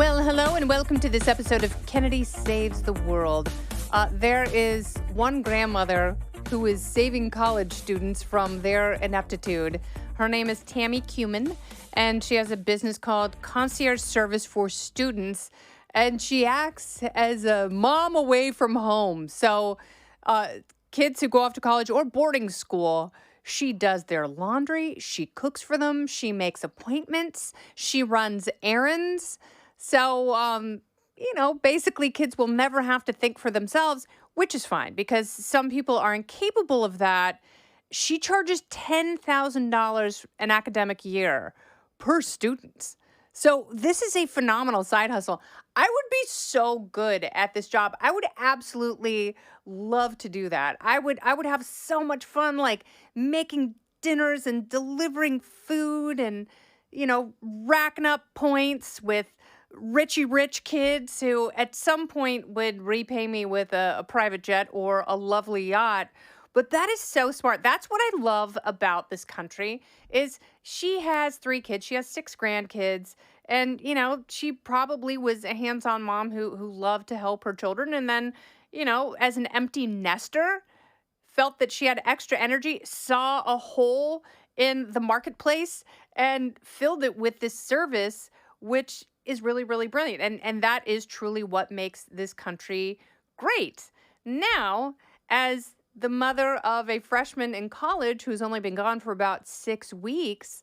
Well, hello and welcome to this episode of Kennedy Saves the World. There is one grandmother who is saving college students from their ineptitude. Her name is Tammy Kumin, and she has a business called Concierge Service for Students, and she acts as a mom away from home. So kids who go off to college or boarding school, she does their laundry, she cooks for them, she makes appointments, she runs errands. So, basically kids will never have to think for themselves, which is fine because some people are incapable of that. She charges $10,000 an academic year per student. So this is a phenomenal side hustle. I would be so good at this job. I would absolutely love to do that. I would have so much fun like making dinners and delivering food and racking up points with richy rich kids who at some point would repay me with a private jet or a lovely yacht. But that is so smart. That's what I love about this country is she has 3 kids. She has 6 grandkids. And, she probably was a hands-on mom who loved to help her children. And then, as an empty nester, felt that she had extra energy, saw a hole in the marketplace and filled it with this service, which is really, really brilliant. And that is truly what makes this country great. Now, as the mother of a freshman in college who's only been gone for about 6 weeks,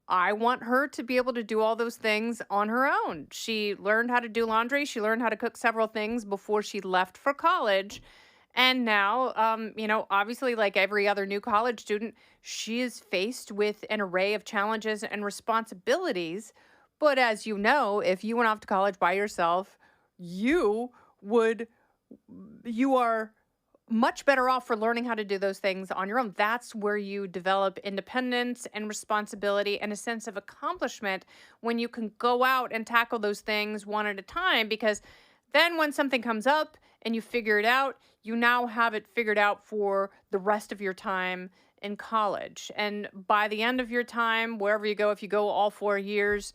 I want her to be able to do all those things on her own. She learned how to do laundry. She learned how to cook several things before she left for college. And now, obviously, like every other new college student, she is faced with an array of challenges and responsibilities. But as you know, if you went off to college by yourself, you are much better off for learning how to do those things on your own. That's where you develop independence and responsibility and a sense of accomplishment when you can go out and tackle those things one at a time, because then when something comes up and you figure it out, you now have it figured out for the rest of your time in college. And by the end of your time, wherever you go, if you go all 4 years,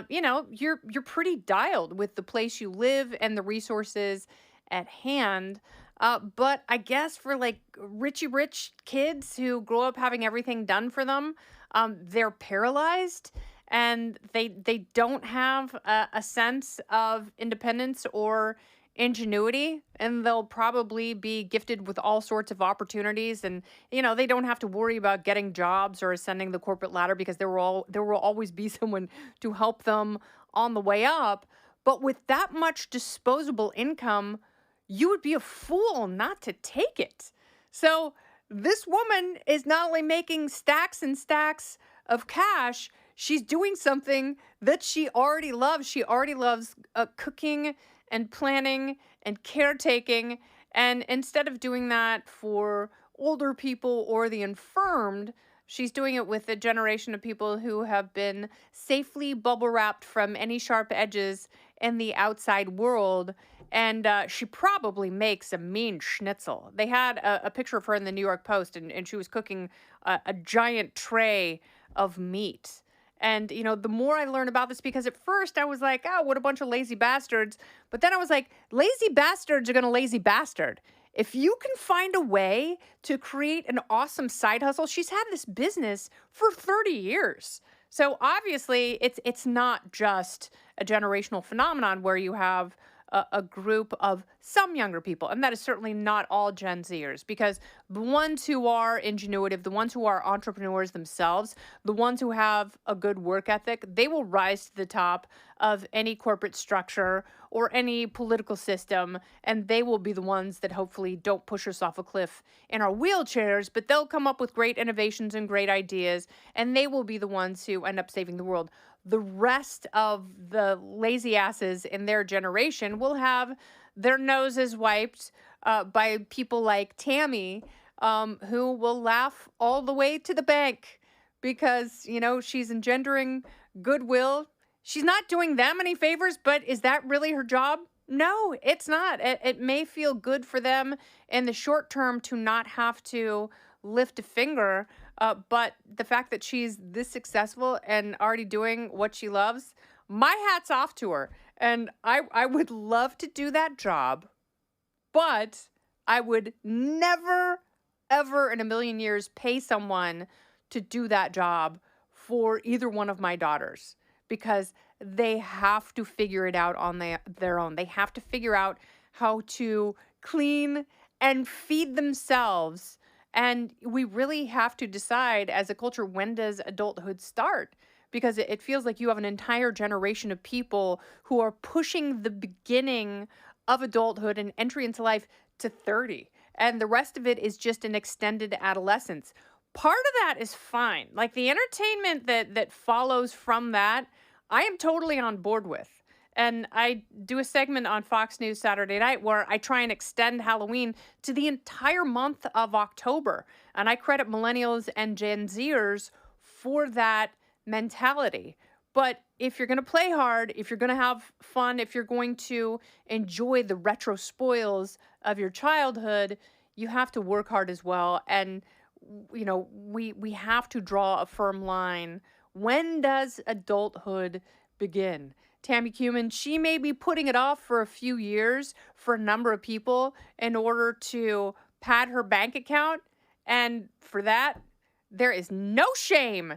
you're pretty dialed with the place you live and the resources at hand. But I guess for like richy rich kids who grow up having everything done for them, they're paralyzed and they don't have a sense of independence or ingenuity, and they'll probably be gifted with all sorts of opportunities, and they don't have to worry about getting jobs or ascending the corporate ladder because there will always be someone to help them on the way up. But with that much disposable income, you would be a fool not to take it. So this woman is not only making stacks and stacks of cash, she's doing something that she already loves. She already loves cooking and planning and caretaking. And instead of doing that for older people or the infirmed, she's doing it with a generation of people who have been safely bubble wrapped from any sharp edges in the outside world. And she probably makes a mean schnitzel. They had a picture of her in the New York Post, and she was cooking a giant tray of meat. And, the more I learn about this, because at first I was like, oh, what a bunch of lazy bastards. But then I was like, lazy bastards are going to lazy bastard. If you can find a way to create an awesome side hustle, she's had this business for 30 years. So obviously it's not just a generational phenomenon where you have a group of some younger people, and that is certainly not all Gen Zers, because the ones who are ingenuitive, the ones who are entrepreneurs themselves, the ones who have a good work ethic, they will rise to the top of any corporate structure or any political system, and they will be the ones that hopefully don't push us off a cliff in our wheelchairs, but they'll come up with great innovations and great ideas, and they will be the ones who end up saving the world. The rest of the lazy asses in their generation will have their noses wiped by people like Tammy, who will laugh all the way to the bank because, she's engendering goodwill. She's not doing them any favors, but is that really her job? No, it's not. It may feel good for them in the short term to not have to lift a finger, but the fact that she's this successful and already doing what she loves, my hat's off to her. And I would love to do that job, but I would never, ever in a million years pay someone to do that job for either one of my daughters, because they have to figure it out on their own. They have to figure out how to clean and feed themselves. And we really have to decide as a culture, when does adulthood start? Because it feels like you have an entire generation of people who are pushing the beginning of adulthood and entry into life to 30. And the rest of it is just an extended adolescence. Part of that is fine. Like the entertainment that follows from that, I am totally on board with. And I do a segment on Fox News Saturday night where I try and extend Halloween to the entire month of October. And I credit millennials and Gen Zers for that mentality. But if you're going to play hard, if you're going to have fun, if you're going to enjoy the retro spoils of your childhood, you have to work hard as well. And, you know, we have to draw a firm line. When does adulthood begin? Tammy Kumin, she may be putting it off for a few years for a number of people in order to pad her bank account. And for that, there is no shame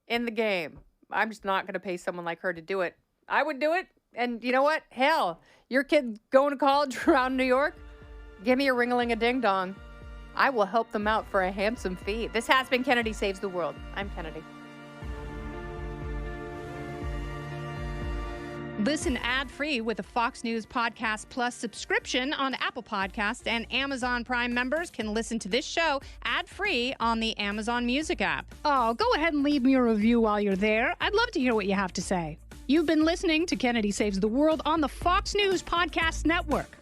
in the game. I'm just not going to pay someone like her to do it. I would do it. And you know what? Hell, your kid going to college around New York? Give me a ring-a-ling-a-ding-dong. I will help them out for a handsome fee. This has been Kennedy Saves the World. I'm Kennedy. Listen ad-free with a Fox News Podcast Plus subscription on Apple Podcasts, and Amazon Prime members can listen to this show ad-free on the Amazon Music app. Oh, go ahead and leave me a review while you're there. I'd love to hear what you have to say. You've been listening to Kennedy Saves the World on the Fox News Podcast Network.